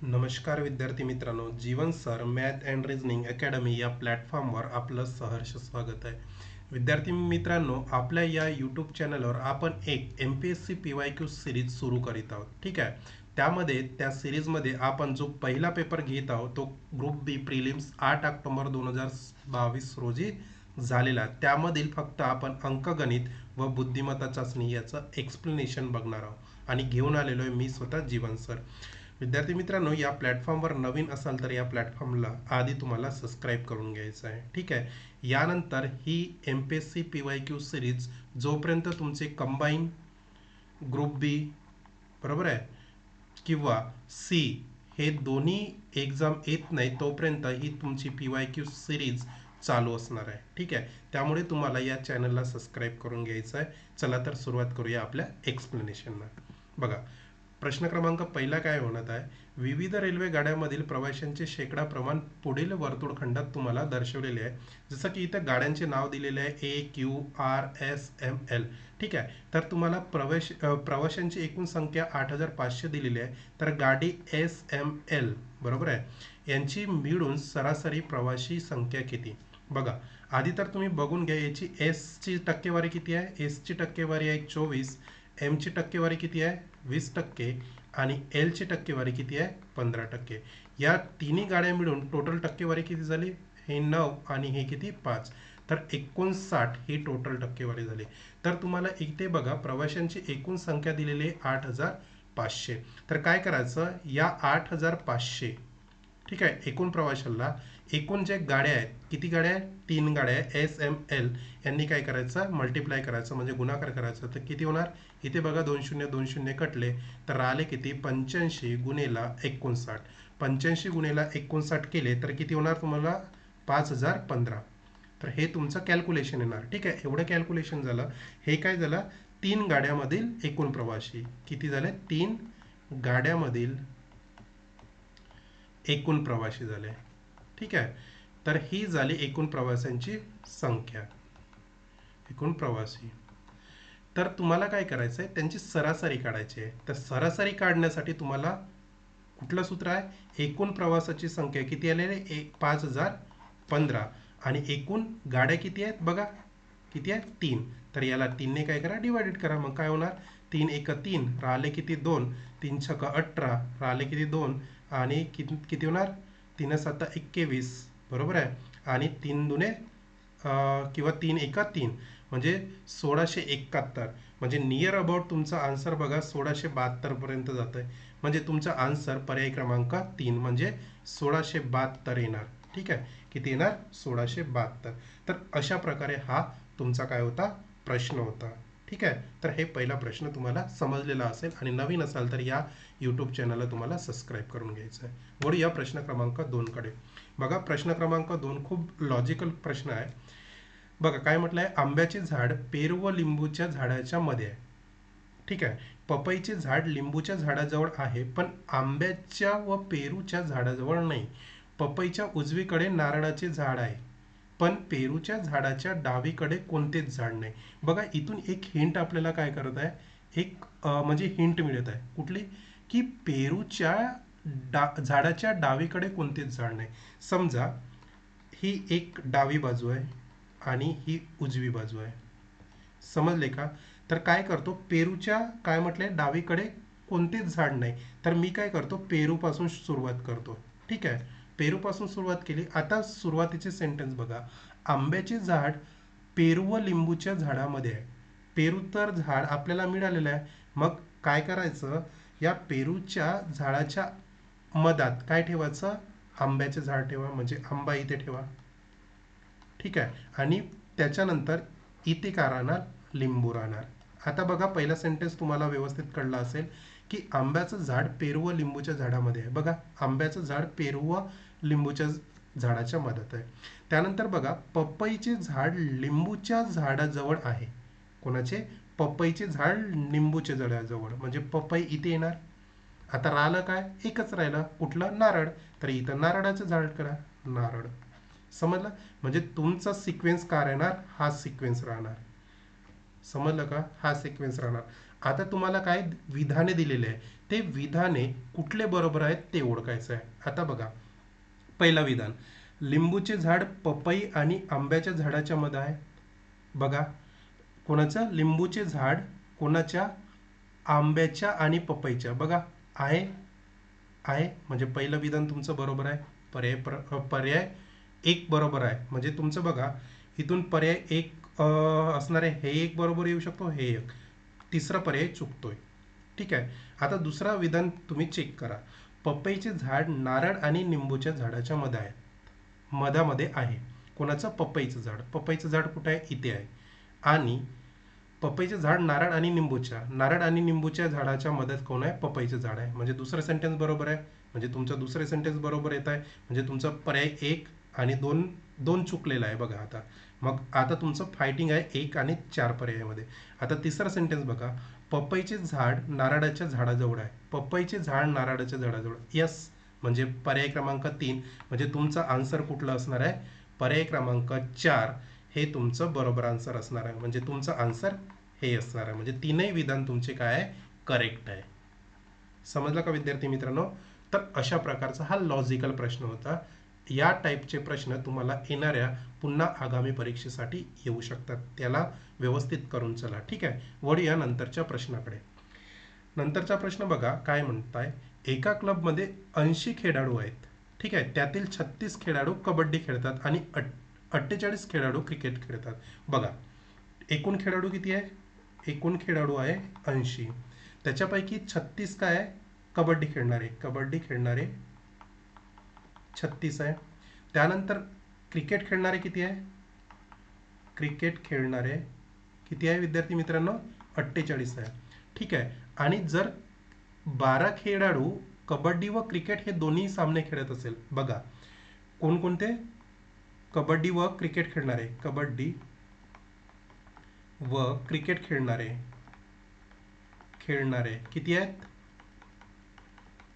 नमस्कार विद्यार्थी मित्रांनो, Jeevan sir math and reasoning academy या प्लॅटफॉर्मवर आपलं सहर्ष स्वागत आहे. विद्यार्थी मित्रांनो, आपल्या या यूट्यूब चॅनलवर आपण एक MPSC PYQ सिरीज सुरू करीत आहोत. ठीक आहे. त्यामध्ये त्या सिरीजमध्ये आपण जो पहिला पेपर घेत आहोत तो ग्रुप बी प्रिलिम्स 8 ऑक्टोबर 2022 रोजी झालेला. त्यामधील फक्त आपण अंकगणित व बुद्धिमत्ता चाचणी याचं एक्सप्लेनेशन बघणार आहोत आणि घेऊन आलेलो आहे मी स्वतः जीवन सर. विद्यार्थी मित्रांनो, या प्लॅटफॉर्मवर नवीन असाल तर या प्लॅटफॉर्मला आधी तुम्हाला सबस्क्राईब करून घ्यायचं आहे. ठीक आहे. यानंतर ही MPSC PYQ सिरीज जोपर्यंत तुमचे कंबाईन ग्रुप बी बरोबर आहे किंवा सी हे दोन्ही एक्झाम येत नाही तोपर्यंत ही तुमची PYQ सिरीज चालू असणार आहे. ठीक आहे. त्यामुळे तुम्हाला या चॅनलला सबस्क्राईब करून घ्यायचं आहे. चला तर सुरुवात करूया आपल्या एक्सप्लेनेशनला. बघा, प्रश्न क्रमांक पहिला काय होणार आहे, विविध रेल्वे गाड्यांमधील प्रवाशांचे शेकडा प्रमाण पुढील वर्तुळखंडात तुम्हाला दर्शवलेले आहे. जसं की इथं गाड्यांचे नाव दिलेले आहे AQRSML. ठीक आहे. तर तुम्हाला प्रवाशांची एकूण संख्या 8500 दिलेली आहे. तर गाडी SML बरोबर आहे यांची मिळून सरासरी प्रवासी संख्या किती. बघा, आधी तर तुम्ही बघून घ्या याची ची टक्केवारी किती आहे. ची टक्केवारी आहे 24, ची टक्केवारी किती आहे 20% आणि ची टक्केवारी किती आहे 15%. या तिन्ही गाड्या मिळून टोटल टक्केवारी किती झाली, हे 9 आणि हे किती 5, तर 59 ही टोटल टक्केवारी झाली. तर तुम्हाला इथे बघा प्रवाशांची एकूण संख्या दिलेली आहे 8500. तर काय करायचं, या 8500 ठीक आहे एकूण प्रवाशांना एकूण जे गाड्या आहेत, किती गाड्या आहेत 3 गाड्या आहे SML यांनी काय करायचं मल्टिप्लाय करायचं म्हणजे गुणाकार करायचं. तर किती होणार, इथे बघा 20 कटले तर राहिले किती 85 गुणेला 59. 85 गुणेला 59 केले तर किती होणार तुम्हाला 5015. तर हे तुमचं कॅल्क्युलेशन येणार. ठीक आहे. एवढं कॅल्क्युलेशन झालं. हे काय झालं, 3 गाड्यामधील एकूण प्रवासी किती झाले, 3 गाड्यामधील एकूण प्रवासी झाले. ठीक आहे. तर ही झाली एकूण प्रवाशांची संख्या, एकूण प्रवासी. तर तुम्हाला काय करायचं आहे, त्यांची सरासरी काढायची आहे. तर सरासरी काढण्यासाठी तुम्हाला कुठलं सूत्र आहे, एकूण प्रवासाची संख्या किती आलेली आहे 5015 आणि एकूण गाड्या किती आहेत बघा, किती आहेत 3. तर याला 3 ने काय करा डिवाइडेड करा. मग काय होणार 3 1 3 राहिले किती 2, 3 6 18 राहिले किती 2 आणि किती होणार 3 7 21 बरोबर आहे. आणि 3 दुने किंवा 3 1 3 म्हणजे 1671. म्हणजे नियर अबाउट तुमचा आन्सर बघा 1672 पर्यंत जात आहे. म्हणजे तुमचा आन्सर पर्याय क्रमांक 3 म्हणजे 1672 येणार. ठीक आहे. किती येणार 1672. तर अशा प्रकारे हा तुमचा काय होता प्रश्न होता. ठीक आहे. तर हे पहिला प्रश्न तुम्हाला समजलेला असेल आणि नवीन असाल तर या यूट्यूब चॅनलला तुम्हाला सबस्क्राईब करून घ्यायचं आहे. वळूया प्रश्न क्रमांक 2 कडे. बघा, प्रश्न क्रमांक 2 खूप लॉजिकल प्रश्न आहे. बघा काय म्हटलंय, आंब्याचे झाड पेरू व लिंबूच्या झाडाच्या मध्ये आहे. ठीक आहे. पपईचे झाड लिंबूच्या झाडाजवळ आहे पण आंब्याच्या व पेरूच्या झाडाजवळ नाही. पपईच्या उजवीकडे नारळाचे झाड आहे पण पेरूच्या झाडाच्या डावीकडे कोणतेच झाड नाही. बघा, इथून एक हिंट आपल्याला काय करत आहे, एक म्हणजे हिंट मिळत आहे कुठली, की पेरूच्या झाडाच्या डावीकडे कोणतेच झाड नाही. समजा ही एक डावी बाजू आहे आणि ही उजवी बाजू आहे. समजले का. तर काय करतो, पेरूच्या काय म्हटलंय डावीकडे कोणतेच झाड नाही. तर मी काय करतो पेरूपासून सुरुवात करतो. ठीक आहे. पेरूपासून सुरुवात केली. आता सुरुवातीचे सेंटेन्स बघा, आंब्याचे झाड पेरू व लिंबूच्या झाडामध्ये आहे. पेरू तर झाड आपल्याला मिळालेलं आहे. मग काय करायचं, या पेरूच्या झाडाच्या मधात काय ठेवायचं, आंब्याचे झाड ठेवा म्हणजे आंबा इथे ठेवा. ठीक आहे. आणि त्याच्यानंतर इथे काय राहणार, लिंबू राहणार. आता बघा पहिला सेंटेन्स तुम्हाला व्यवस्थित कळला असेल की आंब्याचं झाड पेरू व लिंबूच्या झाडामध्ये आहे. बघा, आंब्याचं झाड पेरू व लिंबूच्या झाडाच्या मधात आहे. त्यानंतर बघा, पपईचे झाड लिंबूच्या झाडाजवळ आहे. कोणाचे, पपईचे झाड लिंबूच्या झाडाजवळ म्हणजे पपई इथे येणार. आता राहिलं काय, एकच राहिलं कुठलं, नारळ. तर इथं नारळाचं झाड करा, नारळ. समजलं. म्हणजे तुमचा सिक्वेन्स काय राहणार, हा सिक्वेन्स राहणार. समजलं का? हा सिक्वेन्स राहणार. आता तुम्हाला काय विधाने दिलेले आहे, ते विधाने कुठले बरोबर आहेत ते ओळखायचं आहे. आता बघा, पहिला विधान, लिंबूचे झाड पपई आणि आंब्याच्या झाडाच्या मध्ये आहे. बघा, कोणाचं? लिंबूचे झाड कोणाच्या? आंब्याच्या आणि पपईच्या. बघा, आहे आहे म्हणजे पहिलं विधान तुमचं बरोबर आहे. पर्याय एक बरोबर आहे म्हणजे तुमचं बघा, इथून पर्याय एक असणार आहे. हे एक बरोबर येऊ शकतो, हे एक. तिसरा पर्याय चुकतोय. ठीक आहे. आता दुसरा विधान तुम्ही चेक करा. पपईचे झाड नारळ आणि निंबूच्या झाडाच्या मध्ये आहे. मधामध्ये आहे. कोणाचं? पपईचं झाड. पपईचं झाड कुठे आहे? इथे आहे. आणि पपईचे झाड नारळ आणि निंबूच्या झाडाच्या मध्यात कोण आहे? पपईचं झाड आहे. म्हणजे दुसरं सेंटेन्स बरोबर आहे. म्हणजे तुमचं दुसरे सेंटेन्स बरोबर येत आहे. म्हणजे तुमचं पर्याय एक आणि दोन दोन चुकलेला आहे. बघा आता, मग आता तुमचं फायटिंग आहे एक आणि चार पर्यायामध्ये. आता तिसरा सेंटेन्स बघा, पपईचे झाड नारळाच्या झाडाजवळ आहे. पपईचे झाड नारळाच्या झाडाजवळ. यस, म्हणजे पर्याय क्रमांक 3. म्हणजे तुमचा आन्सर कुठला असणार आहे? पर्याय क्रमांक 4 हे तुमचं बरोबर आन्सर असणार आहे. म्हणजे तुमचं आन्सर हे असणार आहे. म्हणजे तीनही विधान तुमचे काय आहे? करेक्ट आहे. समजलं का विद्यार्थी मित्रांनो? तर अशा प्रकारचा हा लॉजिकल प्रश्न होता. या टाईपचे प्रश्न तुम्हाला येणाऱ्या पुन्हा आगामी परीक्षेसाठी येऊ शकतात. त्याला व्यवस्थित करून चला. ठीक आहे. वळूया नंतरच्या प्रश्नाकडे. नंतरचा प्रश्न बघा काय म्हणताय. एका क्लबमध्ये 80 खेळाडू आहेत. ठीक आहे. त्यातील 36 खेळाडू कबड्डी खेळतात आणि 48 खेळाडू क्रिकेट खेळतात. बघा, एकूण खेळाडू किती आहे? एकूण खेळाडू आहे 80. त्याच्यापैकी 36 काय आहे? कबड्डी खेळणारे 36 आहे. त्यानंतर क्रिकेट खेळणारे किती आहे? क्रिकेट खेळणारे किती आहे विद्यार्थी मित्रांनो? 48 आहे. ठीक आहे. आणि जर 12 खेळाडू कबड्डी व क्रिकेट हे दोन्ही सामने खेळत असेल, बघा कोणकोणते? कबड्डी व क्रिकेट खेळणारे किती आहेत?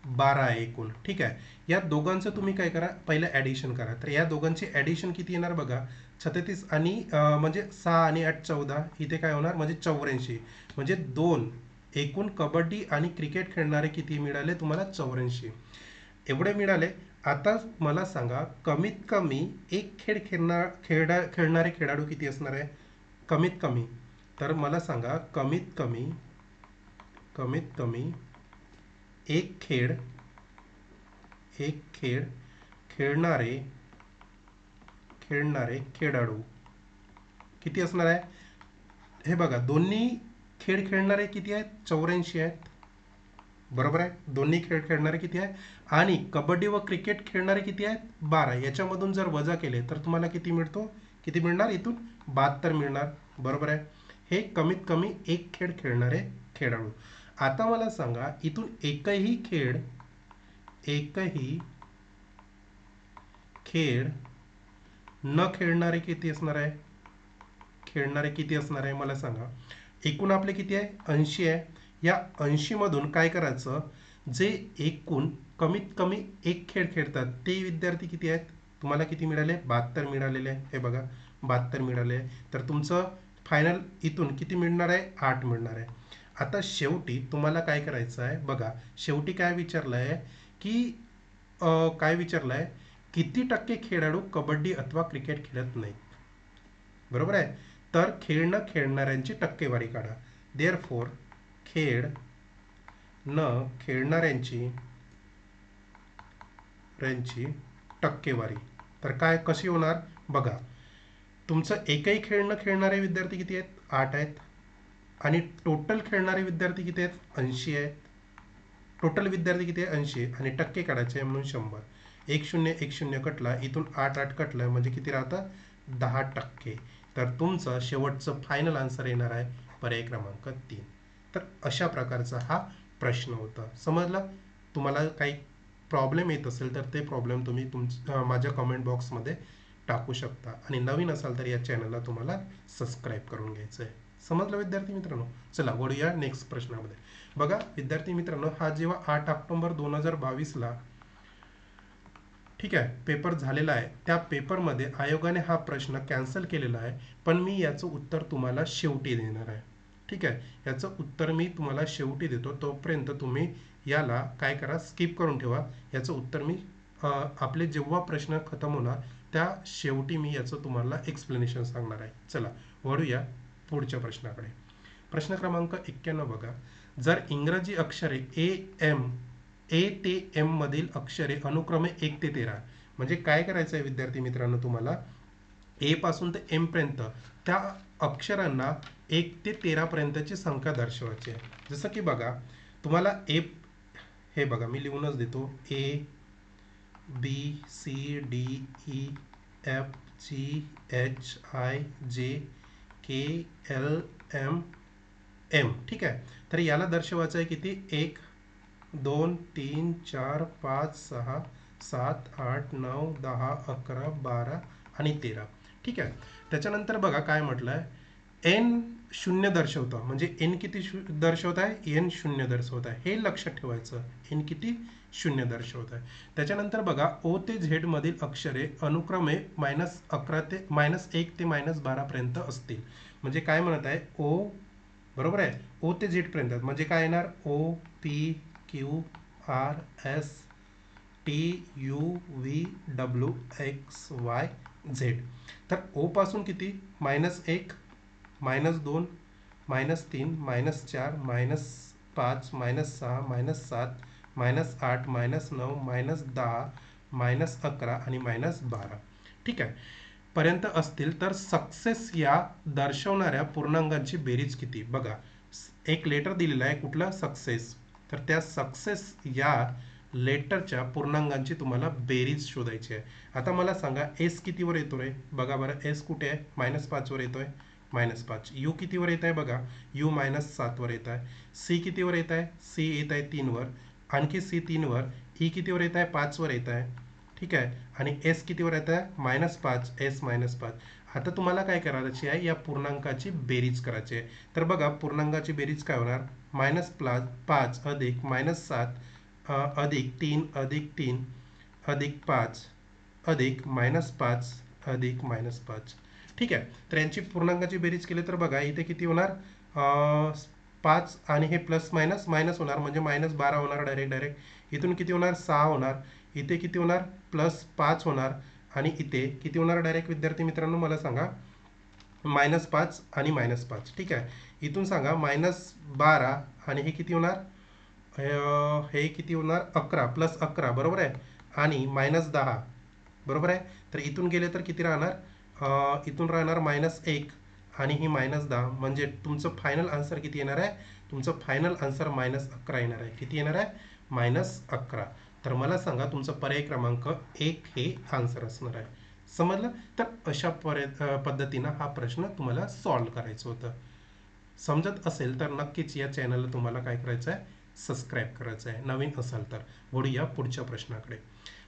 12 आहे एकूण. ठीक आहे. या दोघांचं तुम्ही काय करा, पहिलं ऍडिशन करा. तर या दोघांची ऍडिशन किती येणार बघा, 36 आणि म्हणजे 6 आणि 8 14. इथे काय होणार? म्हणजे 84. म्हणजे दोन एकूण कबड्डी आणि क्रिकेट खेळणारे किती मिळाले तुम्हाला? 84 एवढे मिळाले. आता मला सांगा, कमीत कमी एक खेळणारे खेळाडू किती असणार आहे? कमीत कमी. तर मला सांगा, कमीत कमी एक खेळ खेळणारे खेळाडू किती असणार आहे? हे बघा, दोन्ही खेळ खेळणारे किती आहेत? 84 आहेत. बरोबर आहे. दोन्ही खेळ खेळणारे किती आहे? आणि कबड्डी व क्रिकेट खेळणारे किती आहेत? 12. याच्यामधून जर वजा केले तर तुम्हाला किती मिळणार? इथून 72 मिळणार. बरोबर आहे. हे कमीत कमी एक खेळ खेळणारे खेळाडू. आता मला सांगा, इथून एकही खेळ न खेळणारे किती असणार आहे? मला सांगा. एकूण आपले किती आहे? 80 आहे. या 80 मधून काय करायचं, जे एकूण कमीत कमी एक खेळ खेळतात ते विद्यार्थी किती आहेत? तुम्हाला किती मिळाले? 72 मिळालेले आहे. हे बघा, 72 मिळाले. तर तुमचं फायनल इथून किती मिळणार आहे? 8 मिळणार आहे. आता शेवटी तुम्हाला काय करायचं आहे बघा, शेवटी काय विचारलंय की किती टक्के खेळाडू कबड्डी अथवा क्रिकेट खेळत नाहीत? बरोबर आहे. तर खेळणाऱ्यांची टक्केवारी काढा. देअरफॉर खेळणाऱ्यांची टक्केवारी. तर काय कशी होणार बघा, तुमचं एकही खेळ न खेळणारे विद्यार्थी किती आहेत? 8 आहेत. आणि टोटल खेळणारे विद्यार्थी किती आहेत? 80 आहेत. टोटल विद्यार्थी किती आहे? 80. आणि टक्के काढायचे आहे म्हणून 100. 1 0 कटला, इथून 8 कटलं म्हणजे किती राहतं? 10%. तर तुमचं शेवटचं फायनल आन्सर येणार आहे पर्याय क्रमांक 3. तर अशा प्रकारचा हा प्रश्न होता. समजला? तुम्हाला काही प्रॉब्लेम येत असेल तर ते प्रॉब्लेम तुम्ही माझ्या कमेंट बॉक्समध्ये टाकू शकता. आणि नवीन असाल तर या चॅनलला तुम्हाला सबस्क्राईब करून घ्यायचं आहे. समजलं विद्यार्थी मित्रांनो? चला वळूया नेक्स्ट प्रश्नामध्ये. बघा विद्यार्थी मित्रांनो, हा जेव्हा 8 ऑक्टोबर 2022 ला ठीक आहे, पेपर झालेला आहे. त्या पेपरमध्ये आयोगाने हा प्रश्न कॅन्सल केलेला आहे, पण मी याचं उत्तर तुम्हाला शेवटी देणार आहे. ठीक आहे, याचं उत्तर मी तुम्हाला शेवटी देतो. तोपर्यंत तुम्ही याला काय करा, स्किप करून ठेवा. याचं उत्तर मी आपले जेव्हा प्रश्न खतम होणार त्या शेवटी मी याचं तुम्हाला एक्सप्लेनेशन सांगणार आहे. चला वळूया पुढच्या प्रश्नाकडे. प्रश्न क्रमांक 91 बघा. जर इंग्रजी अक्षरे ए ते एम मधील अक्षरे अनुक्रमे 1 ते 13, म्हणजे काय करायचं आहे विद्यार्थी मित्रांनो, तुम्हाला ए पासून ते एम पर्यंत त्या अक्षरांना 1 ते 13 पर्यंतची संख्या दर्शवायची आहे. जसं की बघा, तुम्हाला ए, हे बघा मी लिहूनच देतो, A B C D E F G H I J K L M M. ठीक आहे, तर याला दर्शवायचं आहे किती, 1 2 3 4 5 6 7 8 9 10 11 12 आणि 13. ठीक आहे, त्याच्यानंतर बघा काय म्हटलंय, एन शून्य दर्शवतं, म्हणजे एन किती दर्शवत आहे, एन शून्य दर्शवत आहे, हे लक्षात ठेवायचं, एन किती शून्य दर्शवत आहे. त्याच्यानंतर बघा, ओ ते झेड मधील अक्षरे अनुक्रमे -11 ते -1 ते -12 पर्यंत असतील. म्हणजे काय म्हणत आहे, ओ, बरोबर आहे, ओ ते झेड पर्यंत, म्हणजे काय येणार, O P Q R S T U V W X Y Z. तर ओ पासून किती, -1 -2 -3 -4 -5 -6 -7 -8 -9 -10 -11 आणि -12. ठीक आहे, पर्यंत असतील तर सक्सेस या दर्शवणाऱ्या पूर्णांकांची बेरीज किती. बघा, एक लेटर दिलेला आहे, कुठला, सक्सेस. तर त्या सक्सेस या लेटरच्या पूर्णांकांची तुम्हाला बेरीज शोधायची आहे. आता मला सांगा, एस कितीवर येतो रे, बघा बरं, एस कुठे आहे, -5 वर येतोय, -5. यू कितीवर येत आहे, बघा, यू -7 वर येत आहे. सी कितीवर येत आहे, सी येत आहे 3 वर, आणखी सी 3 वर. ई कितीवर येत आहे, 5 वर येत आहे. ठीक आहे, आणि एस कितीवर येत आहे, -5, एस -5. आता तुम्हाला काय करायची आहे, या पूर्णांकाची बेरीज करायची आहे. तर बघा, पूर्णांकाची बेरीज काय होणार, -5 अधिक -7 अधिक 3 अधिक 3 अधिक 5 अधिक -5 अधिक -5. ठीक आहे, तर यांची पूर्णांकाची बेरीज केली तर बघा, इथे किती होणार, 5 आणि हे प्लस मायनस मायनस होणार, म्हणजे -12 होणार डायरेक्ट. इथून किती होणार, 6 होणार. इथे किती होणार, +5 होणार. आणि इथे किती होणार डायरेक्ट, विद्यार्थी मित्रांनो मला सांगा, -5 आणि -5. ठीक आहे, इथून सांगा, -12 आणि हे किती होणार, हे किती होणार, 11 + 11, बरोबर आहे, आणि -10, बरोबर आहे. तर इथून गेले तर किती राहणार, इथून राहणार -1 आणि ही -10, म्हणजे तुमचं फायनल आन्सर किती येणार आहे, तुमचं फायनल आन्सर -11 येणार आहे. किती येणार आहे, -11. तर मला सांगा, तुमचा पर्याय क्रमांक 1 हे आन्सर असणार आहे. समजलं. तर अशा पद्धतीनं हा प्रश्न तुम्हाला सॉल्व्ह करायचं होतं. समजत असेल तर नक्कीच या चॅनलला तुम्हाला काय करायचं आहे, सबस्क्राईब करायचं आहे, नवीन असाल तर. वळूया पुढच्या प्रश्नाकडे.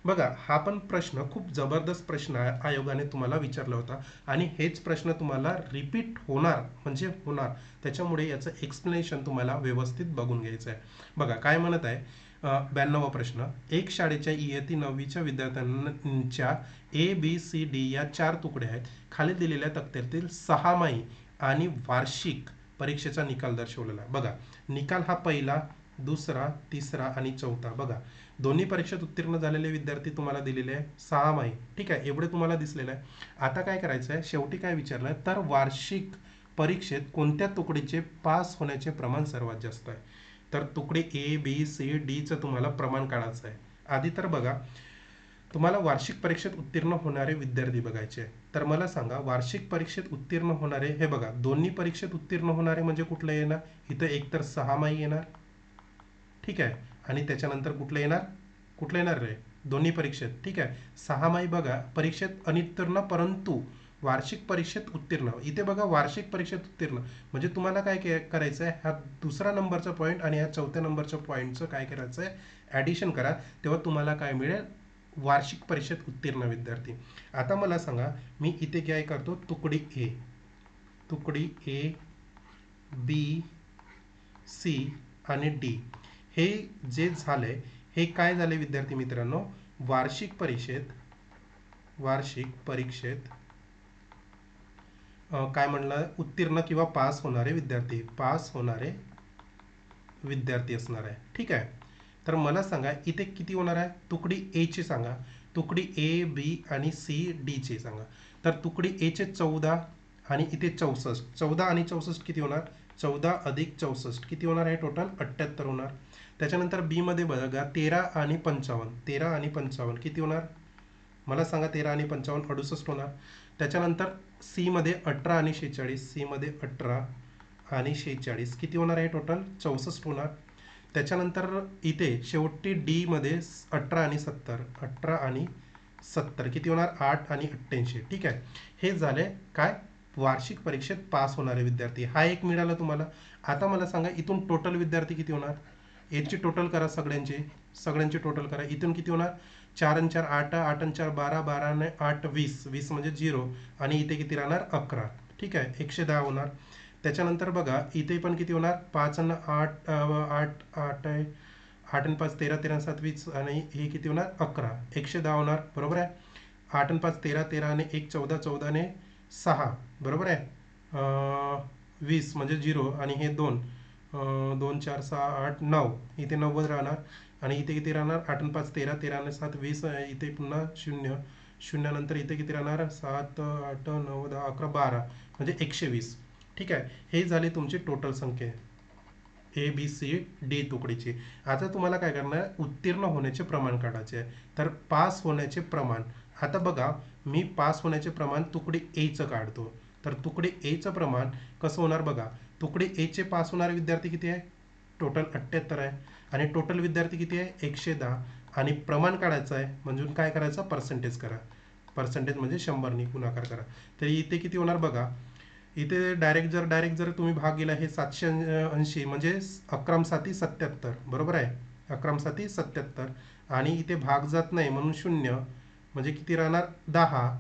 बघा, हा पण प्रश्न खूप जबरदस्त प्रश्न आहे, आयोगाने तुम्हाला विचारला होता, आणि हेच प्रश्न तुम्हाला रिपीट होणार, म्हणजे होणार. त्याच्यामुळे याचं एक्सप्लेनेशन तुम्हाला व्यवस्थित बघून घ्यायचं आहे. बघा काय म्हणत आहे, 92वा प्रश्न. एक शाळेच्या इयत्ता 9वीच्या विद्यार्थ्यांच्या ए बी सी डी या 4 तुकडे आहेत. खाली दिलेल्या तक्त्यातील 6माही आणि वार्षिक परीक्षेचा निकाल दर्शवलेला आहे. बघा, निकाल हा पहिला, दुसरा, तिसरा आणि चौथा. बघा, दोन्ही परीक्षेत उत्तीर्ण झालेले विद्यार्थी तुम्हाला दिलेले आहे 6माही. ठीक आहे, एवढे तुम्हाला दिसलेलं आहे. आता काय करायचं आहे, शेवटी काय विचारलं आहे, तर वार्षिक परीक्षेत कोणत्या तुकडीचे पास होण्याचे प्रमाण सर्वात जास्त आहे. तर तुकडे ए बी सी डीचं तुम्हाला प्रमाण काढायचं आहे. आधी तर बघा, तुम्हाला वार्षिक परीक्षेत उत्तीर्ण होणारे विद्यार्थी बघायचे आहे. तर मला सांगा, वार्षिक परीक्षेत उत्तीर्ण होणारे, हे बघा, दोन्ही परीक्षेत उत्तीर्ण होणारे म्हणजे कुठलं येणार, इथं एकतर 6माही येणार. ठीक आहे, आणि त्याच्यानंतर कुठलं येणार रे, दोन्ही परीक्षेत. ठीक आहे, 6माही बघा परीक्षेत अनित्तीर्ण, परंतु वार्षिक परीक्षेत उत्तीर्ण. इथे बघा, वार्षिक परीक्षेत उत्तीर्ण, म्हणजे तुम्हाला काय करायचं आहे, हा दुसरा नंबरचा पॉईंट आणि ह्या चौथ्या नंबरच्या पॉईंटचं काय करायचं आहे, ॲडिशन करा, तेव्हा तुम्हाला काय मिळेल, वार्षिक परीक्षेत उत्तीर्ण विद्यार्थी. आता मला सांगा, मी इथे काय करतो, तुकडी ए बी सी आणि डी, हे जे झाले, हे काय झाले विद्यार्थी मित्रांनो, वार्षिक परीक्षेत काय म्हणलं, उत्तीर्ण किंवा पास होणारे विद्यार्थी असणार आहे. ठीक आहे. तर मला सांगा इथे किती होणार आहे, तुकडी ए चे सांगा, तुकडी ए बी आणि सी डी चे सांगा. तर तुकडी ए चे 14 आणि इथे 64. 14 आणि 64 किती होणार, 14 अधिक 64 किती होणार आहे, टोटल 78 होणार. त्याच्यानंतर बी मध्ये बघा 13 आणि 55 किती होणार, मला सांगा 13 आणि 55 68 होणार. त्याच्यानंतर सी मध्ये 18 आणि 46 किती होणार आहे, टोटल 64 होणार. त्याच्यानंतर इथे शेवटी डी मध्ये 18 आणि 70 किती होणार, 8 आणि 88. ठीक आहे. हे झाले काय, वार्षिक परीक्षेत पास होणारे विद्यार्थी. हा एक मिळाला तुम्हाला. आता मला सांगा इथून टोटल विद्यार्थी किती होणार, याची टोटल करा, सगळ्यांची टोटल करा. इथून किती होणार, 4 आणि 4 8, 8 आणि 4 12, 12 आणि 8 20, 20 म्हणजे 0 आणि इथे किती राहणार 11. ठीक आहे, 110 होणार. त्याच्यानंतर बघा इथे पण किती होणार, 5 आणि 8 8 आहे, 8 आणि 5 13, 13 आणि 7 20 आणि हे किती होणार 11, 110 होणार. बरोबर आहे. 8 आणि 5 13, 13 आणि 1 14, 14 आणि 6 बरोबर आहे, 20 म्हणजे 0 आणि हे 2 2 4 6 8 9 इथे 90 राहणार आणि इथे किती राहणार, 8 आणि 5 13, 13 आणि 7 20 इथे पुन्हा 0 0 नंतर इथे किती राहणार 7 8 9 10 11 12 म्हणजे 120. ठीक आहे. हे झाले तुमची टोटल संख्या ए बी सी डी तुकडीची. आता तुम्हाला काय करणार आहे, उत्तीर्ण होण्याचे प्रमाण काढायचे आहे. तर पास होण्याचे प्रमाण, आता बघा मी पास होण्याचे प्रमाण तुकडी ए चं काढतो. तर तुकडी ए चं प्रमाण कसं होणार बघा, तुकडी ए चे पास होणारे विद्यार्थी किती आहे, टोटल 78 आहे आणि टोटल विद्यार्थी किती आहे 110 आणि प्रमाण काढायचं आहे म्हणजे काय करायचं, पर्सेंटेज करा. पर्सेंटेज म्हणजे 100 ने गुणाकार करा. तर इथे किती होणार बघा, इथे डायरेक्ट जर तुम्ही भाग गेला हे 780 म्हणजे 11 77 बरोबर आहे, 11 77 आणि इथे भाग जात नाही म्हणून 0 म्हणजे किती राहणार 10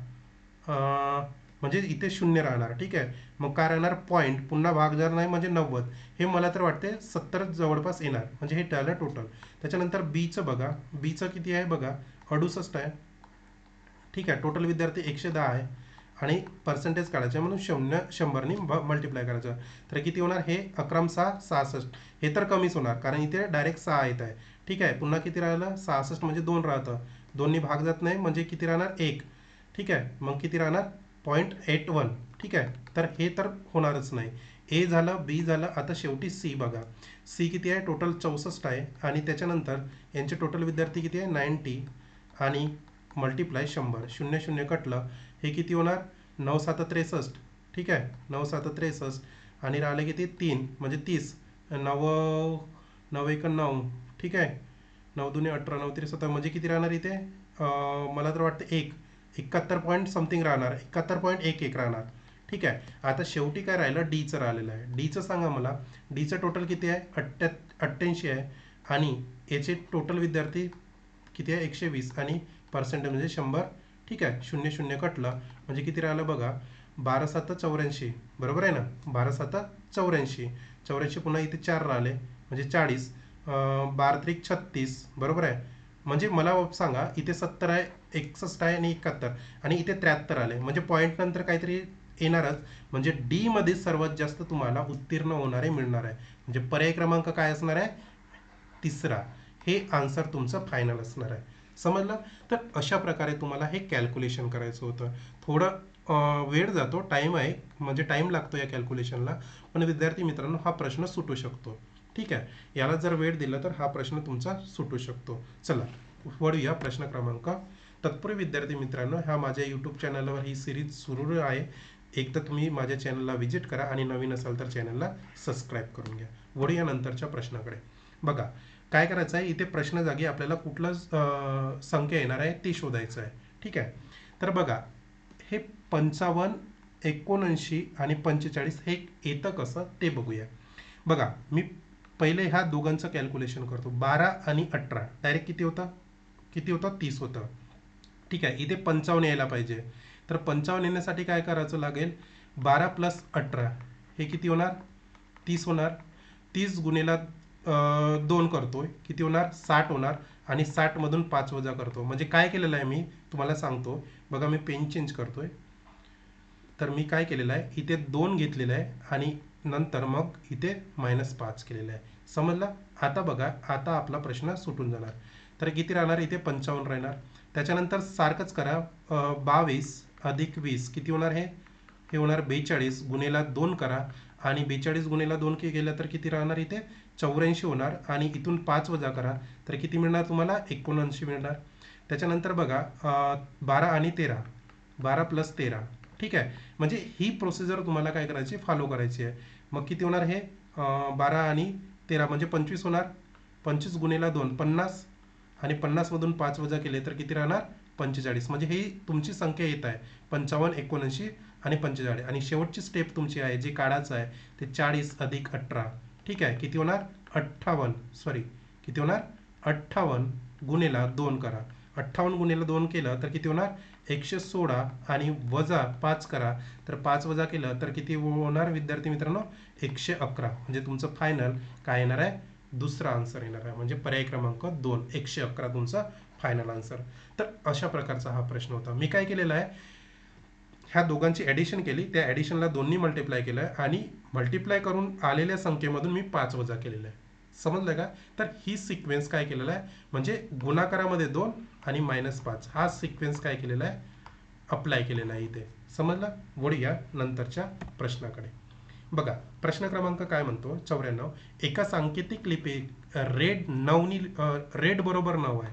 म्हणजे इथे 0 राहणार. ठीक आहे. मग काय राहणार पॉईंट, पुन्हा भाग जर नाही म्हणजे 90. हे मला तर वाटते 70 जवळपास येणार म्हणजे हे झालं टोटल. त्याच्यानंतर बीचं बघा, बीचं किती आहे बघा 68 आहे. ठीक आहे. टोटल विद्यार्थी 110 आहे आणि पर्सेंटेज काढायचे म्हणून 100 ने मल्टिप्लाय करायचं. तर किती होणार, हे 11 6 66, हे तर कमीच होणार कारण इथे डायरेक्ट 6 येत आहे. ठीक आहे. पुन्हा किती राहिलं 66 म्हणजे 2 राहतं, 2 ने भाग जात नाही म्हणजे किती राहणार 1. ठीक आहे. मग किती राहणार 0.81. ठीक आहे. तर हे तर होणारच नाही. ए झालं, बी झालं, आता शेवटी सी बघा. सी किती आहे, टोटल 64 आहे आणि त्याच्यानंतर यांचे टोटल विद्यार्थी किती आहे 90 आणि मल्टिप्लाय 100, 0 0 कटलं, हे किती होणार 9 7 63. ठीक आहे. 9 7 63 आणि राहिले किती 3 म्हणजे 30, 9 9 1 9. ठीक आहे. 9 2 18, 9 3 17 म्हणजे किती राहणार इथे, मला तर वाटतं 71 पॉईंट समथिंग राहणार, 71.11 राहणार. ठीक आहे. आता शेवटी काय राहिलं, डीचं राहिलेलं आहे. डीचं सांगा मला, डीचं टोटल किती आहे 88 आहे आणि याचे टोटल विद्यार्थी किती आहे 120 आणि पर्सेंटेज म्हणजे 100. ठीक आहे. 0 0 कटलं म्हणजे किती राहिलं बघा 12 7 84 बरोबर आहे ना, 12 7 84, 84 पुन्हा इथे 4 राहिले म्हणजे 40, 12 3 36 बरोबर आहे. म्हणजे मला सांगा इथे 70 आहे, 61 आहे आणि 71 आणि इथे 73 आले म्हणजे पॉईंट नंतर काहीतरी येणारच. म्हणजे डी मध्ये सर्वात जास्त तुम्हाला उत्तीर्ण होणारे मिळणार आहे. म्हणजे पर्याय क्रमांक काय असणार आहे, तिसरा. हे आन्सर तुमचं फायनल असणार आहे. समजलं. तर अशा प्रकारे तुम्हाला हे कॅल्क्युलेशन करायचं होतं. थोडं वेळ जातो, टाइम आहे म्हणजे टाइम लागतो या कॅल्क्युलेशनला, पण विद्यार्थी मित्रांनो हा प्रश्न सुटू शकतो. ठीक आहे. याला जर वेळ दिला तर हा प्रश्न तुमचा सुटू शकतो. चला वळूया प्रश्न क्रमांक. तत्पूर्वी विद्यार्थी मित्रांनो, ह्या माझ्या यूट्यूब चॅनलवर ही सिरीज सुरू आहे. एकदा तुम्ही माझ्या चॅनलला व्हिजिट करा आणि नवीन असाल तर चॅनलला सबस्क्राईब करून घ्या. वळूया नंतरच्या प्रश्नाकडे. बघा काय करायचं आहे, इथे प्रश्न जागी आपल्याला कुठलं संख्या येणार आहे ते शोधायचं आहे. ठीक आहे. तर बघा हे 55 79 आणि 45 हे येतं कसं ते बघूया. बघा मी पहिले ह्या दोघांचं कॅल्क्युलेशन करतो. 12 आणि 18 डायरेक्ट किती होतं 30 होतं. ठीक आहे. इथे 55 यायला पाहिजे. तर 55 येण्यासाठी काय करायचं लागेल, 12 + 18 हे किती होणार 30 होणार. 30 गुणिले 2 करतोय, किती होणार 60 होणार, आणि 60 मधून 5 वजा करतो. म्हणजे काय केलेलं आहे मी तुम्हाला सांगतो बघा. मी पेन चेंज करतोय. तर मी काय केलेलं आहे, इथे 2 घेतलेलं आहे आणि नंतर मग इथे -5 केलेलं आहे. समजलं? आता बघा, आता आपला प्रश्न सुटून जाणार. तर किती राहणार, इथे 55 राहणार. त्याच्यानंतर सारखंच करा, 22 अधिक 20 किती होणार, हे होणार 42 गुणेला 2 करा, आणि 42 गुणेला 2 केलं तर किती राहणार, इथे 84 होणार, आणि इथून 5 वजा करा तर किती मिळणार तुम्हाला, 79 मिळणार. त्याच्यानंतर बघा, 12 आणि 13, 12 प्लस 13, ठीक आहे. म्हणजे ही प्रोसिजर तुम्हाला काय करायची, फॉलो करायची आहे. मग किती होणार, हे 12 आणि 13 म्हणजे 25 होणार. 25 गुणेला 2 50, आणि 50 मधून 5 वजा केले तर किती राहणार, 45. म्हणजे ही तुमची संख्या येत आहे 55, 79 आणि 45. आणि शेवटची स्टेप तुमची आहे, जे काढायचं आहे ते 40 अधिक 18, ठीक आहे. किती होणार, 58, सॉरी किती होणार, 58 गुणेला 2 करा. 58 गुणेला 2 केलं तर किती होणार, 116, आणि वजा 5 करा. तर 5 वजा केलं तर किती होणार विद्यार्थी मित्रांनो, 111. म्हणजे तुमचं फायनल काय येणार आहे, दुसरा आन्सर येणार आहे. म्हणजे पर्याय क्रमांक 2, 111 तुमचा फायनल आन्सर. तर अशा प्रकारचा हा प्रश्न होता. मी काय केलेलं आहे, ह्या दोघांची ॲडिशन केली, त्या ॲडिशनला 2नी मल्टिप्लाय केलं आहे, आणि मल्टिप्लाय करून आलेल्या संख्येमधून मी 5 वजा केलेलं आहे. समजलं का? तर ही सिक्वेन्स काय केलेला आहे, म्हणजे गुणाकारामध्ये 2 आणि -5 हा सिक्वेन्स काय केलेला आहे, अप्लाय केलेला आहे इथे. समजलं? वळूया नंतरच्या प्रश्नाकडे. बघा, प्रश्न क्रमांक काय म्हणतो, 94. एका सांकेतिक लिपीत रेड बरोबर 9 आहे.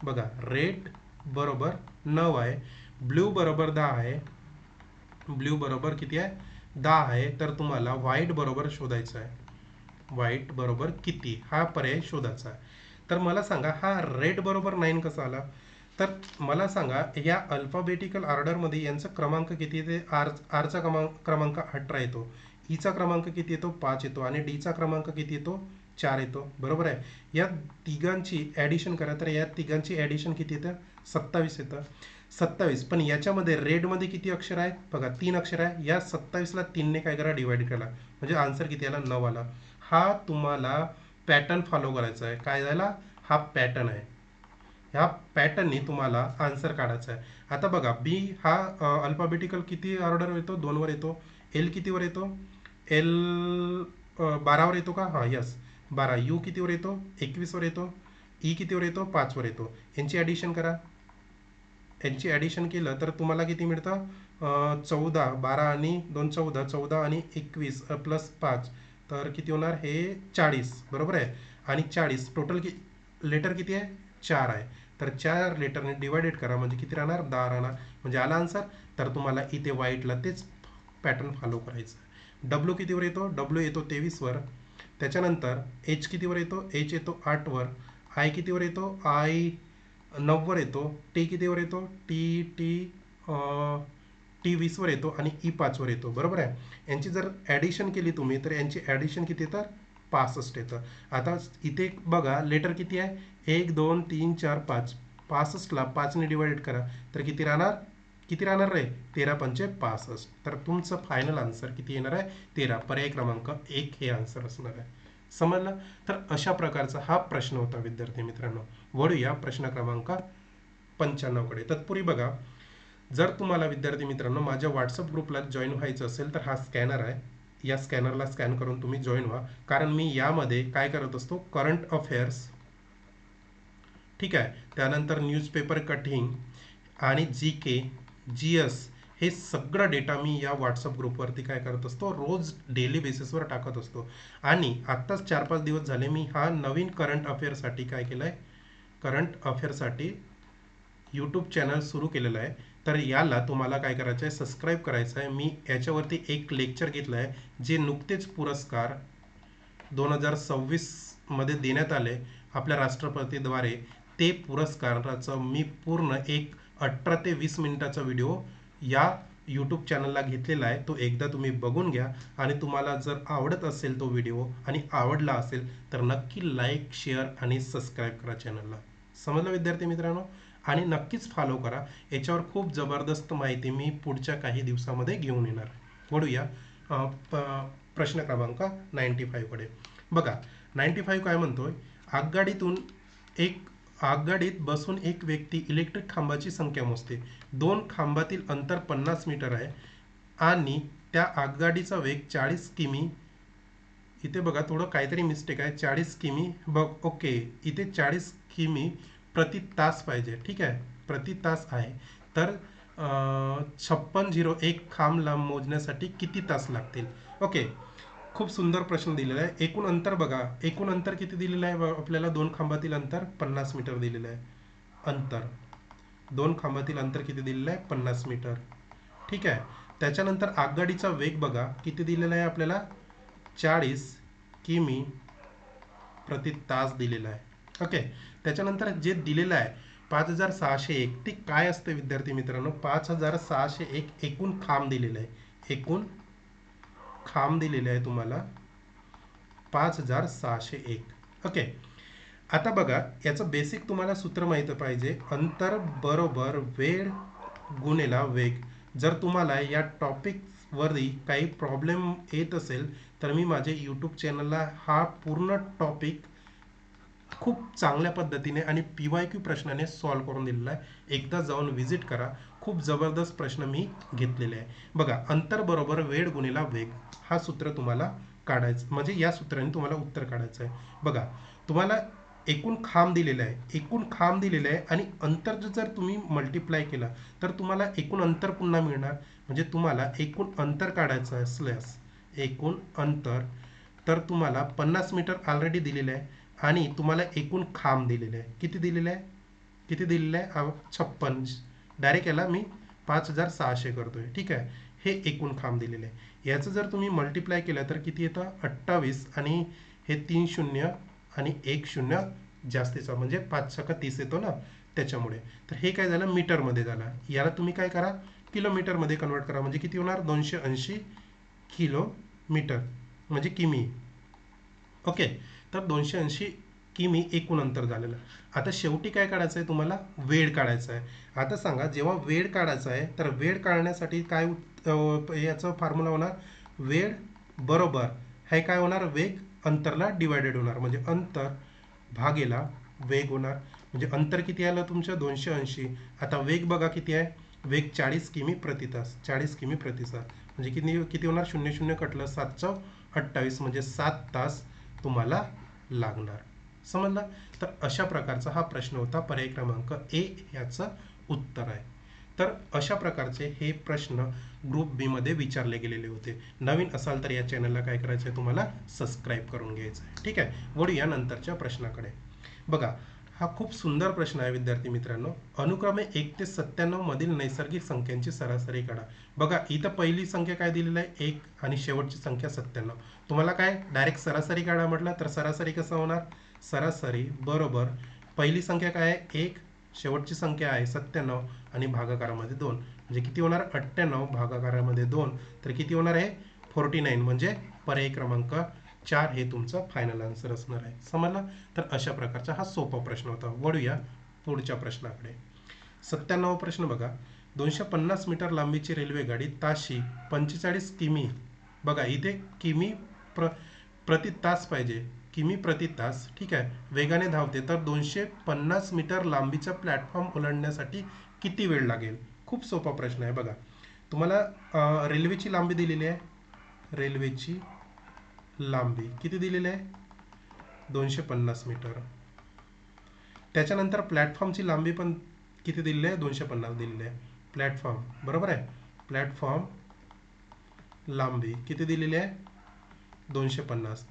बघा, रेड बरोबर 9 आहे, ब्ल्यू बरोबर 10 आहे, ब्ल्यू बरोबर किती आहे, 10 आहे. तर तुम्हाला व्हाईट बरोबर शोधायचं आहे. व्हाईट बरोबर किती, हा पर्याय शोधायचा आहे. तर मला सांगा, हा रेड बरोबर 9 कसा आला. तर मला सांगा, या अल्फाबेटिकल ऑर्डरमध्ये यांचा क्रमांक किती येते, आरचा क्रमांक 18 येतो, ईचा क्रमांक किती येतो, 5 येतो, आणि डीचा क्रमांक किती येतो, 4 येतो. बरोबर आहे. या तिघांची ॲडिशन करा, तर या तिघांची ॲडिशन किती येतं, 27 येतं. 27. पण याच्यामध्ये रेडमध्ये किती अक्षर आहेत, बघा 3 अक्षर आहे. या 27ला 3ने काय करा, डिवाइड करा, म्हणजे आन्सर किती आला, 9 आला. हा तुम्हाला पॅटर्न फॉलो करायचा आहे. काय झाला, हा पॅटर्न आहे. ह्या पॅटर्नने तुम्हाला आन्सर काढायचा आहे. आता बघा, बी हा अल्फाबेटिकल किती ऑर्डर येतो, 2 वर येतो. एल कितीवर येतो, एल 12 वर येतो का, हां यस 12. यू कितीवर येतो, 21 वर येतो. ई कितीवर येतो, 5 वर येतो. यांची ॲडिशन करा. यांची ॲडिशन केलं तर तुम्हाला किती मिळतं, 14, 12 आणि 2 14, 14 आणि 21 प्लस 5, तर किती होणार, हे 40. बरोबर आहे. आणि 40 टोटल लेटर किती आहे, 4 आहे. तर 4 लेटरने डिवायडेड करा, म्हणजे किती राहणार, 10 राहणार. म्हणजे आला आन्सर. तर तुम्हाला इथे व्हाईटला तेच पॅटर्न फॉलो करायचं. डब्ल्यू कितीवर येतो, डब्ल्यू येतो 23 वर. त्याच्यानंतर एच कितीवर येतो, एच येतो 8 वर. आय कितीवर येतो, आय 9 वर येतो. टी कितीवर येतो, टी टी टी 20 वर येतो, आणि ई 5 वर येतो. बरोबर आहे. यांची जर ॲडिशन केली तुम्ही, तर यांची ॲडिशन किती येतं, 65 येतं. आता इथे बघा, लेटर किती आहे, 1 2 3 4 5. 65ला 5ने डिवाइडेड करा, तर किती राहणार, किती राहणार रे, 13 पंचे 65. तर तुमचं फायनल आन्सर किती येणार आहे, 13. पर्याय क्रमांक 1 हे आन्सर असणार आहे. समजलं? तर अशा प्रकारचा हा प्रश्न होता विद्यार्थी मित्रांनो. वळूया प्रश्न क्रमांक 95 कडे. तत्पूर्वी बघा, जर तुम्हाला विद्यार्थी मित्रांनो माझ्या व्हॉट्सअप ग्रुपला जॉईन व्हायचं असेल, तर हा स्कॅनर आहे, या स्कॅनरला स्कॅन करून तुम्ही जॉईन व्हा. कारण मी यामध्ये काय करत असतो, करंट अफेअर्स, ठीक आहे, त्यानंतर न्यूजपेपर कटिंग आणि जी के, जी एस, हे सगळं डेटा मी या व्हॉट्सअप ग्रुपवरती काय करत असतो, रोज डेली बेसिसवर टाकत असतो. आणि आत्ताच 4-5 दिवस झाले मी हा नवीन करंट अफेअरसाठी काय केलं आहे, करंट अफेअरसाठी यूट्यूब चॅनल सुरू केलेलं आहे. तर याला तुम्हाला काय करायचं आहे, सबस्क्राईब करायचं आहे. मी याच्यावरती एक लेक्चर घेतलं आहे, जे नुकतेच पुरस्कार 2026 मध्ये देण्यात आले आपल्या राष्ट्रपतीद्वारे. ते पुरस्काराचं मी पूर्ण एक 18 ते 20 मिनिटाचा व्हिडिओ या यूट्यूब चॅनलला घेतलेला आहे. तो एकदा तुम्ही बघून घ्या, आणि तुम्हाला जर आवडत असेल तो व्हिडिओ आणि आवडला असेल तर नक्की लाईक, शेअर आणि सबस्क्राईब करा चॅनलला. समजलं विद्यार्थी मित्रांनो? आणि नक्कीच फॉलो करा. याच्यावर खूप जबरदस्त माहिती मी पुढच्या काही दिवसामध्ये घेऊन येणार. वळूया प्रश्न क्रमांक 95 कडे. बघा, 95 काय म्हणतोय, आगगाडीतून एक आगगाडीत बसून एक व्यक्ती इलेक्ट्रिक खांबाची संख्या मोजते. 2 खांबातील अंतर 50 मीटर आहे आणि त्या आगगाडीचा वेग 40 किमी. इथे बघा थोडं काहीतरी मिस्टेक आहे. 40 किमी बघ, ओके, इथे 40 किमी प्रति तास पाहिजे. ठीक आहे, प्रति तास आहे. तर 5601 खांब लांब मोजण्यासाठी किती तास लागतील? ओके, खूप सुंदर प्रश्न दिलेला आहे. एकूण अंतर बघा, एकूण अंतर किती दिलेलं आहे आपल्याला? 2 खांबातील अंतर 50 मीटर दिलेलं आहे. अंतर 2 खांबातील अंतर किती दिलेलं आहे? 50 मीटर. ठीक आहे. त्याच्यानंतर आगगाडीचा वेग बघा किती दिलेला आहे आपल्याला? 40 किमी प्रति तास दिलेला आहे. ओके, त्याच्यानंतर जे दिलेलं आहे 5601, ते काय असते विद्यार्थी मित्रांनो? 5601 एकूण खांब दिलेलं आहे. एकूण खांब दिलेले आहे तुम्हाला 5601. ओके, आता बघा याचं बेसिक तुम्हाला सूत्र माहित पाहिजे. अंतर बरोबर वेळ गुणिला वेग. जर तुम्हाला या टॉपिक वरती काही प्रॉब्लेम येत असेल तर मी माझे यूट्यूब चॅनलला हा पूर्ण टॉपिक खूप चांगल्या पद्धतीने आणि PYQ प्रश्नाने सॉल्व्ह करून दिलेला आहे. एकदा जाऊन व्हिजिट करा. खूप जबरदस्त प्रश्न मी घेतलेले आहे. बघा, अंतर बरोबर वेळ गुणिला वेग हा सूत्र तुम्हाला काढायचं, म्हणजे या सूत्राने तुम्हाला उत्तर काढायचं आहे. बघा, तुम्हाला एकूण खांब दिलेलं आहे, एकूण खांब दिलेलं आहे आणि अंतर जर तुम्ही मल्टिप्लाय केला तर तुम्हाला एकूण अंतर पुन्हा मिळणार. म्हणजे तुम्हाला एकूण अंतर काढायचं असल्यास एकूण अंतर, तर तुम्हाला 50 मीटर ऑलरेडी दिलेलं आहे आणि तुम्हाला एकूण खांब दिलेले आहे. किती दिलेलं आहे? किती दिलेलं आहे? 56. डायरेक्ट याला मी 5600 करतोय. ठीक आहे, हे एकूण खांब दिलेले आहे. याचं जर तुम्ही मल्टिप्लाय केलं तर किती येतं? 28 आणि हे 3 शून्य आणि 1 शून्य जास्तीचा, म्हणजे 5 छक्का 30 येतो ना, त्याच्यामुळे. तर हे काय झालं? मीटरमध्ये झालं. याला तुम्ही काय करा? किलोमीटरमध्ये कन्वर्ट करा. म्हणजे किती होणार? 280 किलोमीटर म्हणजे किमी. ओके, तर 280 किमी एकूण अंतर झालेलं. आता शेवटी काय काढायचं आहे तुम्हाला? वेळ काढायचा आहे. आता सांगा, जेव्हा वेळ काढायचा आहे तर वेळ काढण्यासाठी काय याचं फॉर्म्युला होणार? वेळ बरोबर हे काय होणार? वेग अंतरला डिवायडेड होणार. म्हणजे अंतर भागेला वेग होणार. म्हणजे अंतर किती आलं तुमचं? 280. आता वेग बघा किती आहे? वेग 40 किमी प्रति तास. 40 किमी प्रति तास म्हणजे किती किती होणार? 0 0 कटलं 728, म्हणजे 7 तास तुम्हाला लागणार. समजलं? तर अशा प्रकारचा हा प्रश्न होता. पर्याय क्रमांक ए याचं उत्तर आहे. तर अशा प्रकारचे हे प्रश्न ग्रुप बी मध्ये विचारले गेलेले होते. नवीन असाल तर या चॅनलला काय करायचं आहे? तुम्हाला सबस्क्राईब करून घ्यायचं आहे. ठीक आहे, वळूया नंतरच्या प्रश्नाकडे. बघा, हा खूप सुंदर प्रश्न आहे विद्यार्थी मित्रांनो. अनुक्रमे 1 ते 97 मधील नैसर्गिक संख्यांची सरासरी काढा. बघा, इथं पहिली संख्या काय दिलेली आहे? 1 आणि शेवटची संख्या 97. तुम्हाला काय डायरेक्ट सरासरी काढा म्हटलं तर सरासरी कसं होणार? सरासरी बरोबर पहिली संख्या काय आहे? 1, शेवटची संख्या आहे 97 आणि भागाकारामध्ये 2. म्हणजे किती होणार? 98 भागाकारामध्ये 2, तर किती होणार आहे? 49. म्हणजे पर्याय क्रमांक 4 हे तुमचं फायनल आन्सर असणार आहे. समजलं? तर अशा प्रकारचा हा सोपा प्रश्न होता. वळूया पुढच्या प्रश्नाकडे. 97 प्रश्न बघा. 250 मीटर लांबीची रेल्वे गाडी ताशी 45 किमी, बघा इथे किमी प्रति तास पाहिजे, किमी प्रति तास, ठीक आहे, वेगाने धावते. तर 250 मीटर लांबीचा प्लॅटफॉर्म ओलांडण्यासाठी किती वेळ लागेल? खूप सोपा प्रश्न आहे. बघा, तुम्हाला रेल्वेची लांबी दिलेली आहे. रेल्वेची लांबी किती दिलेली आहे? 250 मीटर. त्याच्यानंतर प्लॅटफॉर्मची लांबी पण किती दिलेली आहे? 250 दिलेली आहे. प्लॅटफॉर्म बरोबर आहे. प्लॅटफॉर्म लांबी किती दिलेली आहे? 250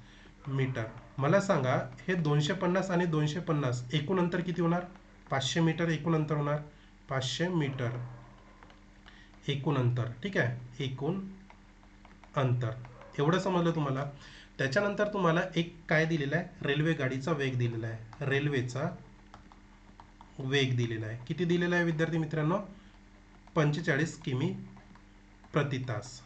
मीटर. मला सांगा, हे 250 आणि 250 एकूण अंतर किती होणार? 500 मीटर एकूण अंतर होणार. 500 मीटर एकूण अंतर. ठीक आहे, एकूण अंतर. एवढं समजलं तुम्हाला? त्याच्यानंतर तुम्हाला एक काय दिलेलं आहे? रेल्वे गाडीचा वेग दिलेला आहे. रेल्वेचा वेग दिलेला आहे. किती दिलेला आहे विद्यार्थी मित्रांनो? 45 किमी प्रति तास.